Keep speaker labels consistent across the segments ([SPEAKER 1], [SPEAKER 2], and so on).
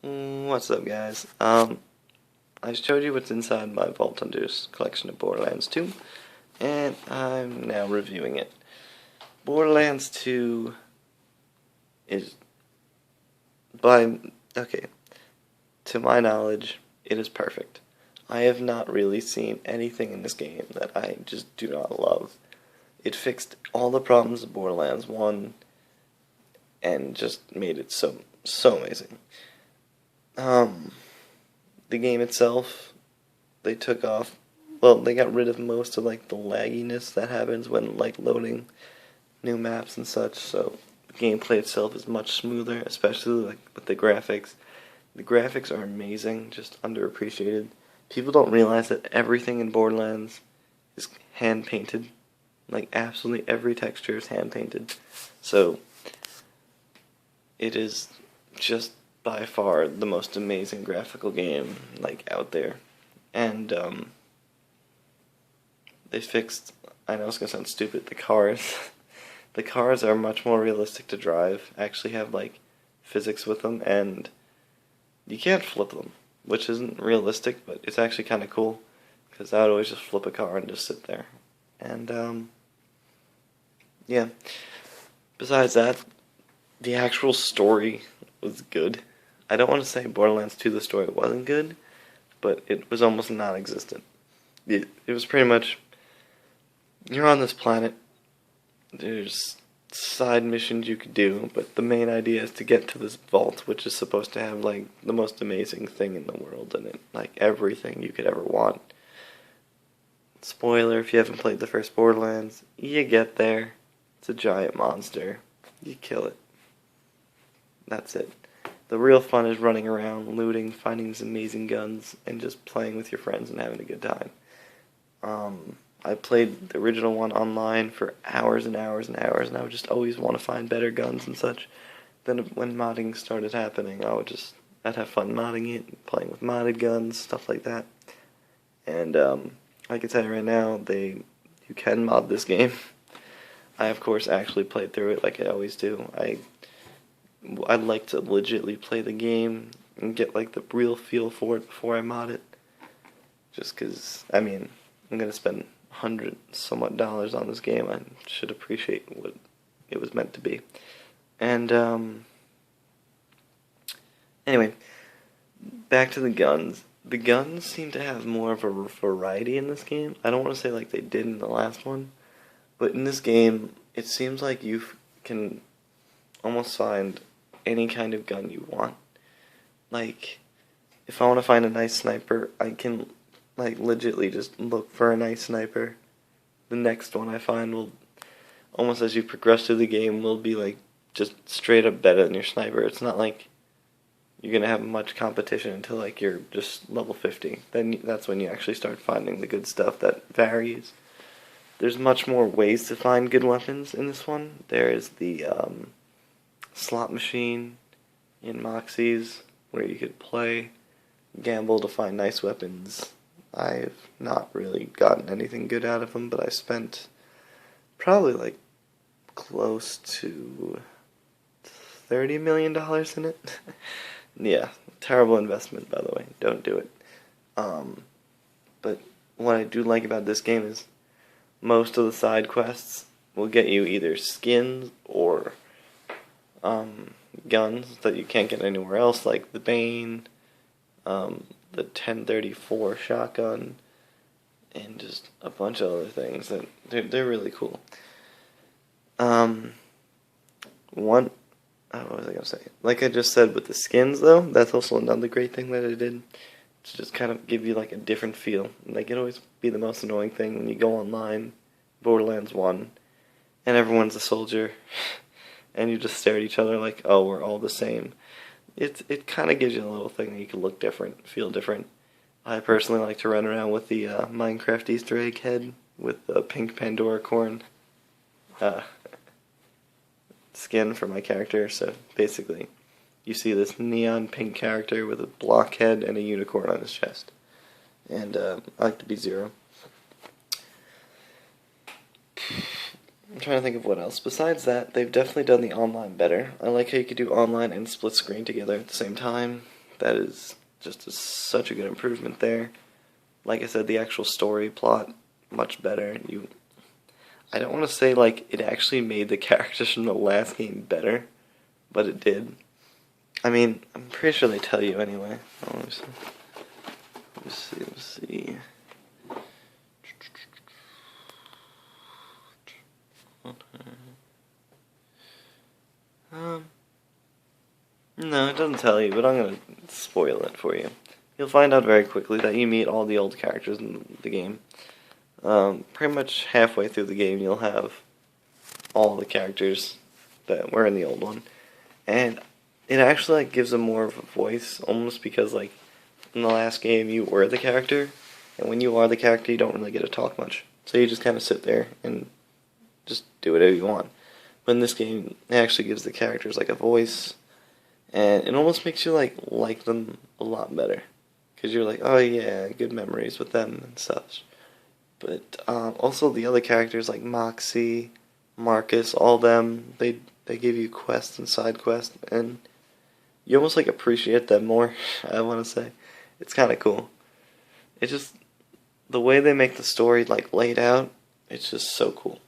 [SPEAKER 1] What's up, guys? I showed you what's inside my Vault Hunters collection of Borderlands 2, and I'm now reviewing it. Borderlands 2 is, to my knowledge, it is perfect. I have not really seen anything in this game that I just do not love. It fixed all the problems of Borderlands 1 and just made it so amazing. The game itself, they got rid of most of the lagginess that happens when loading new maps and such, so the gameplay itself is much smoother, especially with the graphics. The graphics are amazing, just underappreciated. People don't realize that everything in Borderlands is hand painted. Absolutely every texture is hand painted. So it is just by far the most amazing graphical game out there. And they fixed, I know it's gonna sound stupid, the cars. The cars are much more realistic to drive, actually have physics with them, and you can't flip them, which isn't realistic, but it's actually kind of cool, because I would always just flip a car and just sit there. And yeah, besides that, the actual story was good. I don't want to say Borderlands 2 the story wasn't good, but it was almost non-existent. It was pretty much, you're on this planet, there's side missions you could do, but the main idea is to get to this vault, which is supposed to have the most amazing thing in the world in it, everything you could ever want. Spoiler, if you haven't played the first Borderlands, you get there, it's a giant monster, you kill it. That's it. The real fun is running around, looting, finding these amazing guns, and just playing with your friends and having a good time. I played the original one online for hours and hours and hours, and I would just always want to find better guns and such. Then when modding started happening, I'd have fun modding it, playing with modded guns, stuff like that. And I can tell you right now, you can mod this game. I, of course, actually played through it like I always do. I'd like to legitly play the game and get the real feel for it before I mod it. Just because, I'm going to spend $100-somewhat on this game. I should appreciate what it was meant to be. And anyway, back to the guns. The guns seem to have more of a variety in this game. I don't want to say they did in the last one, but in this game, it seems like you can almost find any kind of gun you want. If I want to find a nice sniper, I can legitly just look for a nice sniper. The next one I find will, almost as you progress through the game, will be just straight up better than your sniper. It's not you're gonna have much competition until you're just level 50. Then that's when you actually start finding the good stuff that varies. There's much more ways to find good weapons in this one. There is the slot machine in Moxie's, where you could play, gamble to find nice weapons. I've not really gotten anything good out of them, but I spent probably close to $30 million in it. Yeah, terrible investment, by the way. Don't do it. But what I do like about this game is most of the side quests will get you either skins or guns that you can't get anywhere else, like the Bane, the 1034 shotgun, and just a bunch of other things that they're really cool. What was I gonna say? Like I just said with the skins, though, that's also another great thing that I did, to just kind of give you a different feel. It always be the most annoying thing when you go online, Borderlands 1, and everyone's a soldier. And you just stare at each other oh, we're all the same. It kind of gives you a little thing that you can look different, feel different. I personally like to run around with the Minecraft Easter egg head with the pink Pandora corn skin for my character. So basically, you see this neon pink character with a block head and a unicorn on his chest. And I like to be Zero. I'm trying to think of what else. Besides that, they've definitely done the online better. I like how you could do online and split screen together at the same time. That is just such a good improvement there. Like I said, the actual story plot, much better. I don't want to say, like, it actually made the characters from the last game better, but it did. I mean, I'm pretty sure they tell you anyway. Oh, let me see. No, it doesn't tell you, but I'm gonna spoil it for you. You'll find out very quickly that you meet all the old characters in the game. Pretty much halfway through the game, you'll have all the characters that were in the old one, and it actually like gives them more of a voice, almost because like in the last game you were the character, and when you are the character, you don't really get to talk much, so you just kind of sit there and just do whatever you want. But in this game, it actually gives the characters like a voice, and it almost makes you like them a lot better, because you're like, oh yeah, good memories with them and such. But also the other characters like Moxie, Marcus, all them, they give you quests and side quests, and you almost like appreciate them more. I want to say it's kind of cool. It's just the way they make the story like laid out. It's just so cool.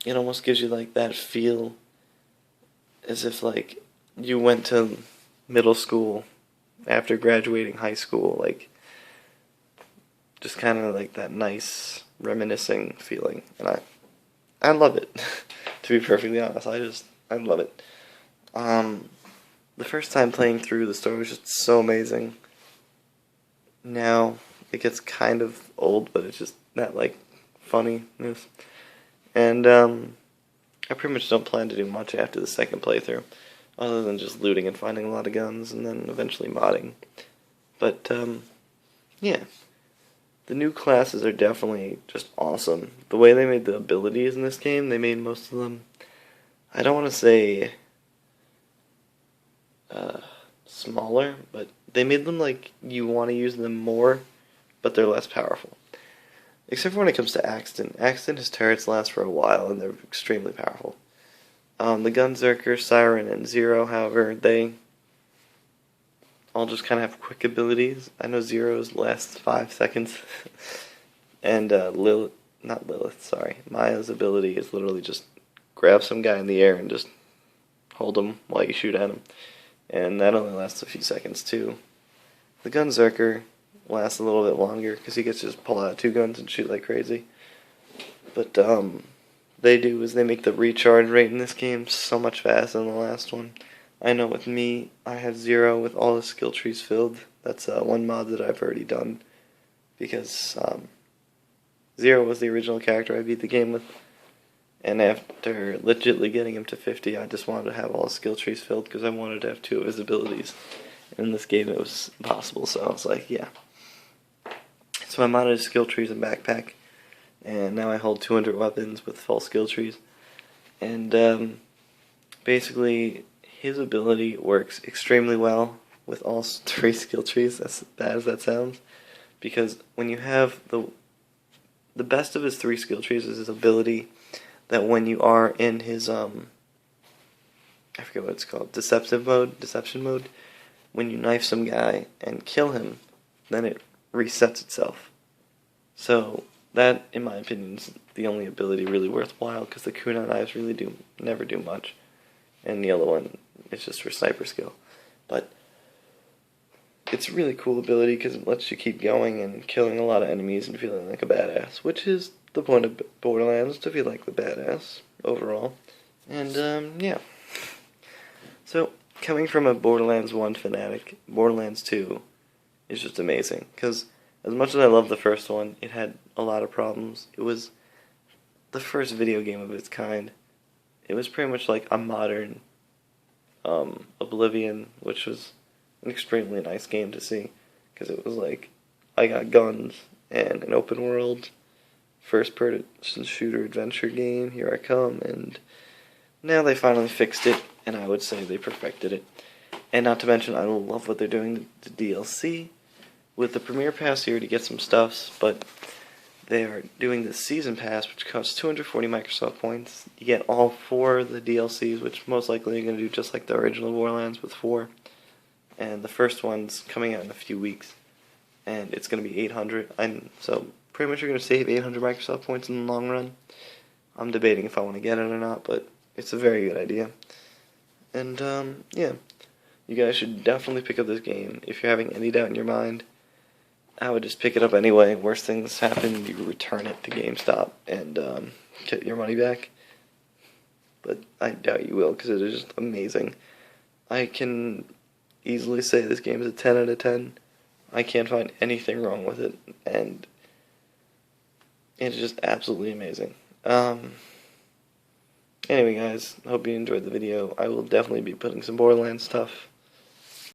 [SPEAKER 1] It almost gives you like that feel as if like you went to middle school after graduating high school, like just kind of like that nice reminiscing feeling, and I love it. To be perfectly honest, I love it. The first time playing through the story was just so amazing. Now it gets kind of old, but it's just that like funniness. And I pretty much don't plan to do much after the second playthrough, other than just looting and finding a lot of guns, and then eventually modding. But yeah, the new classes are definitely just awesome. The way they made the abilities in this game, they made most of them, I don't want to say smaller, but they made them like you want to use them more, but they're less powerful. Except for when it comes to Axton. Axton, his turrets last for a while, and they're extremely powerful. The Gunzerker, Siren, and Zero, however, they all just kind of have quick abilities. I know Zero's lasts 5 seconds. And Maya's ability is literally just grab some guy in the air and just hold him while you shoot at him. And that only lasts a few seconds, too. The Gunzerker lasts a little bit longer, because he gets to just pull out 2 guns and shoot like crazy. But, they do is they make the recharge rate in this game so much faster than the last one. I know with me, I have Zero with all the skill trees filled. That's one mod that I've already done, because Zero was the original character I beat the game with, and after legitly getting him to 50, I just wanted to have all his skill trees filled, because I wanted to have 2 of his abilities. In this game it was impossible, so I was like, yeah. So I modded his skill trees and backpack, and now I hold 200 weapons with full skill trees. And basically, his ability works extremely well with all 3 skill trees, as bad as that sounds, because when you have the best of his 3 skill trees is his ability that when you are in his, I forget what it's called, deception mode, when you knife some guy and kill him, then it resets itself. So that, in my opinion, is the only ability really worthwhile, because the kunai knives really never do much, and the other one is just for sniper skill. But it's a really cool ability because it lets you keep going and killing a lot of enemies and feeling like a badass, which is the point of Borderlands, to feel like the badass overall. And yeah. So coming from a Borderlands 1 fanatic, Borderlands 2 is just amazing, because as much as I love the first one, it had a lot of problems. It was the first video game of its kind. It was pretty much like a modern Oblivion, which was an extremely nice game to see, because it was like, I got guns and an open world first-person shooter adventure game, here I come, and now they finally fixed it, and I would say they perfected it. And not to mention, I love what they're doing to DLC with the Premier Pass here to get some stuffs, but they are doing the Season Pass, which costs 240 Microsoft points. You get all 4 of the DLCs, which most likely you're going to do just like the original Borderlands with 4. and the first one's coming out in a few weeks, and it's going to be 800. So pretty much you're going to save 800 Microsoft points in the long run. I'm debating if I want to get it or not, but it's a very good idea. And yeah, you guys should definitely pick up this game. If you're having any doubt in your mind, I would just pick it up anyway. Worst things happen, you return it to GameStop and get your money back. But I doubt you will, because it is just amazing. I can easily say this game is a 10 out of 10. I can't find anything wrong with it, and it's just absolutely amazing. Anyway, guys, hope you enjoyed the video. I will definitely be putting some Borderlands stuff